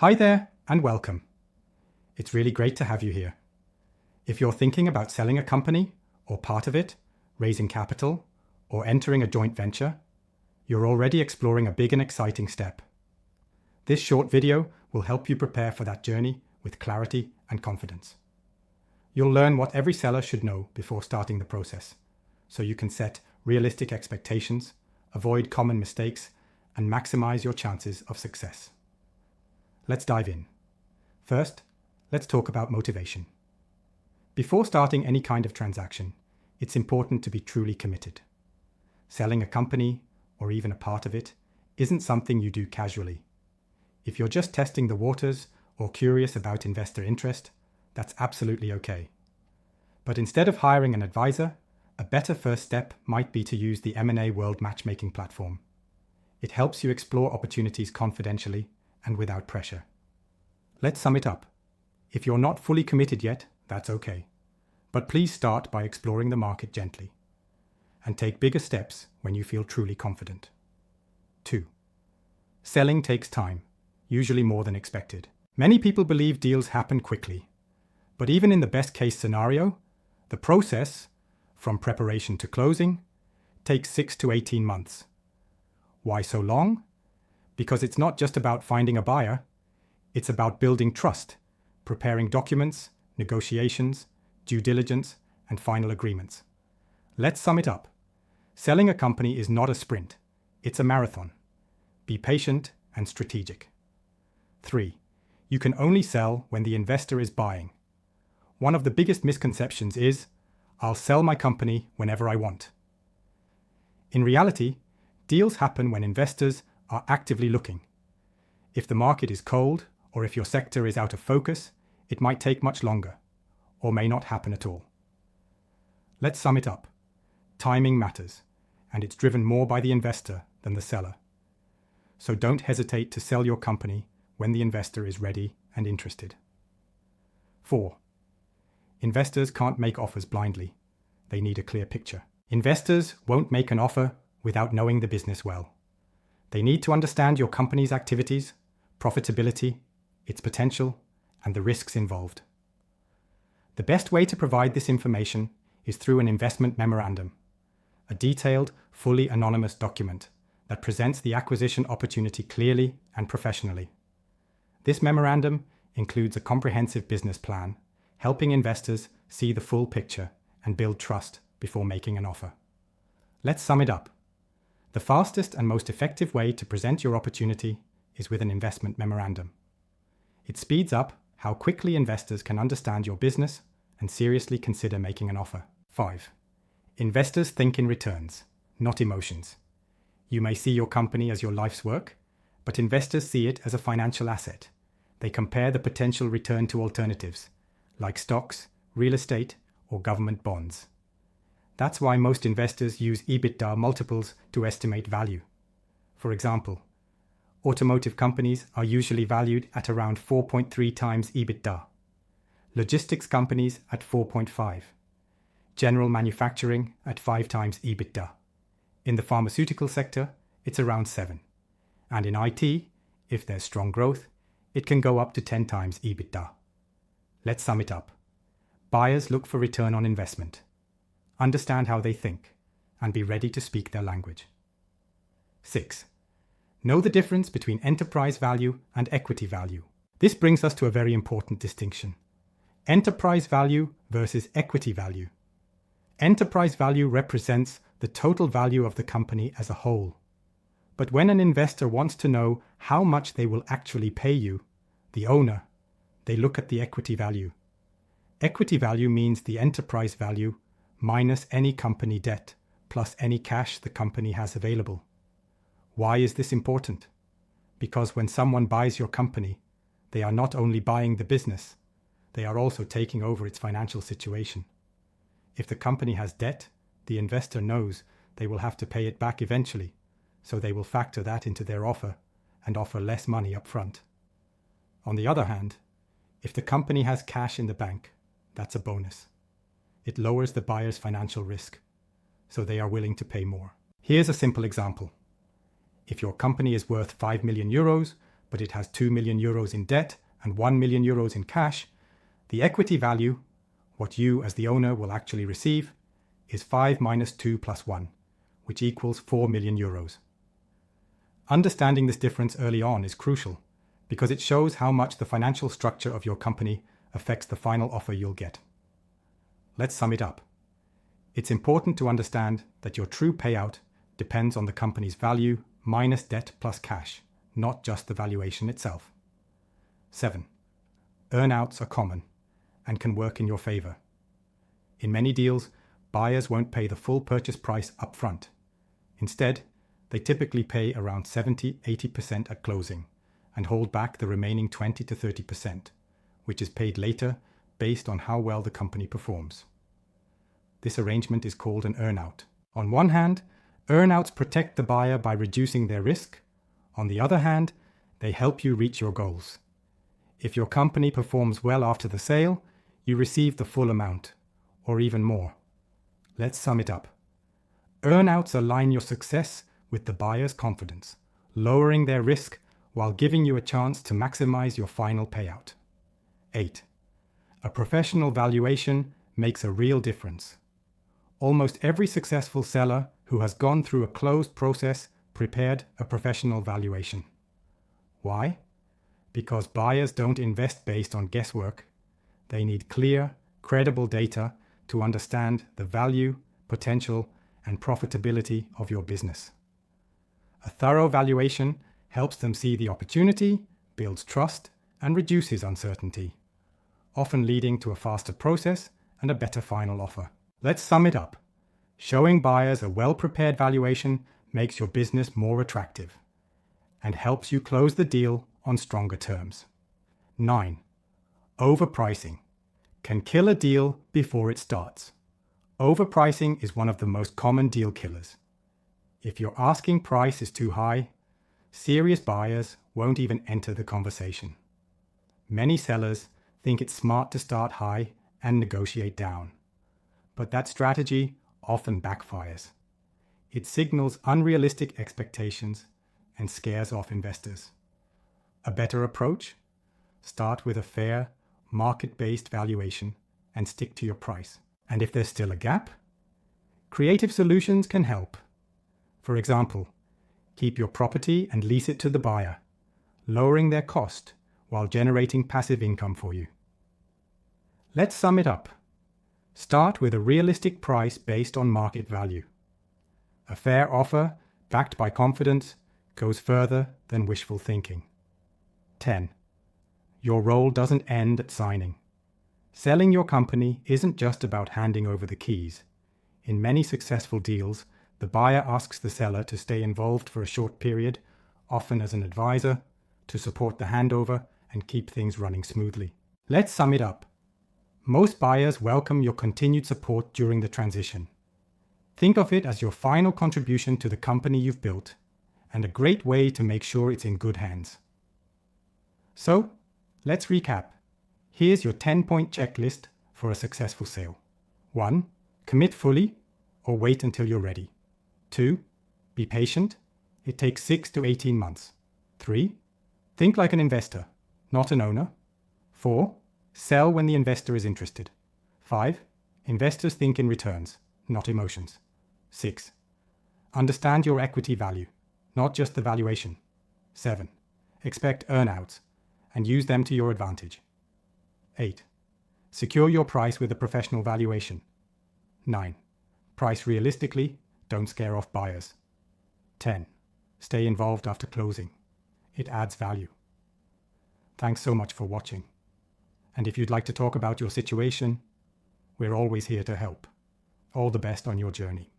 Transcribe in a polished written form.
Hi there and welcome. It's really great to have you here. If you're thinking about selling a company or part of it, raising capital, or entering a joint venture, you're already exploring a big and exciting step. This short video will help you prepare for that journey with clarity and confidence. You'll learn what every seller should know before starting the process, so you can set realistic expectations, avoid common mistakes, and maximize your chances of success. Let's dive in. First, let's talk about motivation. Before starting any kind of transaction, it's important to be truly committed. Selling a company, or even a part of it, isn't something you do casually. If you're just testing the waters or curious about investor interest, that's absolutely okay. But instead of hiring an advisor, a better first step might be to use the M&A World Matchmaking platform. It helps you explore opportunities confidentially and without pressure. Let's sum it up. If you're not fully committed yet, that's okay. But please start by exploring the market gently and take bigger steps when you feel truly confident. 2. Selling takes time, usually more than expected. Many people believe deals happen quickly, but even in the best case scenario, the process, from preparation to closing, takes 6 to 18 months. Why so long? Because it's not just about finding a buyer, it's about building trust, preparing documents, negotiations, due diligence, and final agreements. Let's sum it up. Selling a company is not a sprint, it's a marathon. Be patient and strategic. 3. You can only sell when the investor is buying. One of the biggest misconceptions is, I'll sell my company whenever I want. In reality, deals happen when investors are actively looking. If the market is cold, or if your sector is out of focus, it might take much longer, or may not happen at all. Let's sum it up. Timing matters, and it's driven more by the investor than the seller. So don't hesitate to sell your company when the investor is ready and interested. 4. Investors can't make offers blindly. They need a clear picture. Investors won't make an offer without knowing the business well. They need to understand your company's activities, profitability, its potential, and the risks involved. The best way to provide this information is through an investment memorandum, a detailed, fully anonymous document that presents the acquisition opportunity clearly and professionally. This memorandum includes a comprehensive business plan, helping investors see the full picture and build trust before making an offer. Let's sum it up. The fastest and most effective way to present your opportunity is with an investment memorandum. It speeds up how quickly investors can understand your business and seriously consider making an offer. 5. Investors think in returns, not emotions. You may see your company as your life's work, but investors see it as a financial asset. They compare the potential return to alternatives, like stocks, real estate, or government bonds. That's why most investors use EBITDA multiples to estimate value. For example, automotive companies are usually valued at around 4.3 times EBITDA. Logistics companies at 4.5. General manufacturing at 5 times EBITDA. In the pharmaceutical sector, it's around 7. And in IT, if there's strong growth, it can go up to 10 times EBITDA. Let's sum it up. Buyers look for return on investment. Understand how they think, and be ready to speak their language. 6. Know the difference between enterprise value and equity value. This brings us to a very important distinction. Enterprise value versus equity value. Enterprise value represents the total value of the company as a whole. But when an investor wants to know how much they will actually pay you, the owner, they look at the equity value. Equity value means the enterprise value minus any company debt, plus any cash the company has available. Why is this important? Because when someone buys your company, they are not only buying the business, they are also taking over its financial situation. If the company has debt, the investor knows they will have to pay it back eventually, so they will factor that into their offer and offer less money up front. On the other hand, if the company has cash in the bank, that's a bonus. It lowers the buyer's financial risk, so they are willing to pay more. Here's a simple example. If your company is worth 5 million euros, but it has 2 million euros in debt and 1 million euros in cash, the equity value, what you as the owner will actually receive, is 5 minus 2 plus 1, which equals 4 million euros. Understanding this difference early on is crucial because it shows how much the financial structure of your company affects the final offer you'll get. Let's sum it up. It's important to understand that your true payout depends on the company's value minus debt plus cash, not just the valuation itself. 7. Earnouts are common and can work in your favor. In many deals, buyers won't pay the full purchase price up front. Instead, they typically pay around 70-80% at closing and hold back the remaining 20 to 30%, which is paid later based on how well the company performs. This arrangement is called an earnout. On one hand, earnouts protect the buyer by reducing their risk. On the other hand, they help you reach your goals. If your company performs well after the sale, you receive the full amount, or even more. Let's sum it up. Earnouts align your success with the buyer's confidence, lowering their risk while giving you a chance to maximize your final payout. 8. A professional valuation makes a real difference. Almost every successful seller who has gone through a closed process prepared a professional valuation. Why? Because buyers don't invest based on guesswork. They need clear, credible data to understand the value, potential, and profitability of your business. A thorough valuation helps them see the opportunity, builds trust, and reduces uncertainty, often leading to a faster process and a better final offer. Let's sum it up. Showing buyers a well-prepared valuation makes your business more attractive and helps you close the deal on stronger terms. 9. Overpricing can kill a deal before it starts. Overpricing is one of the most common deal killers. If your asking price is too high, serious buyers won't even enter the conversation. Many sellers think it's smart to start high and negotiate down, but that strategy often backfires. It signals unrealistic expectations and scares off investors. A better approach? Start with a fair, market-based valuation and stick to your price. And if there's still a gap, creative solutions can help. For example, keep your property and lease it to the buyer, lowering their cost while generating passive income for you. Let's sum it up. Start with a realistic price based on market value. A fair offer, backed by confidence, goes further than wishful thinking. 10. Your role doesn't end at signing. Selling your company isn't just about handing over the keys. In many successful deals, the buyer asks the seller to stay involved for a short period, often as an advisor, to support the handover and keep things running smoothly. Let's sum it up. Most buyers welcome your continued support during the transition. Think of it as your final contribution to the company you've built, and a great way to make sure it's in good hands. So, let's recap. Here's your 10-point checklist for a successful sale. 1. Commit fully or wait until you're ready. 2. Be patient. It takes 6 to 18 months. 3. Think like an investor, not an owner. 4. Sell when the investor is interested. 5. Investors think in returns, not emotions. 6. Understand your equity value, not just the valuation. 7. Expect earnouts and use them to your advantage. 8. Secure your price with a professional valuation. 9. Price realistically, don't scare off buyers. 10. Stay involved after closing. It adds value. Thanks so much for watching. And if you'd like to talk about your situation, we're always here to help. All the best on your journey.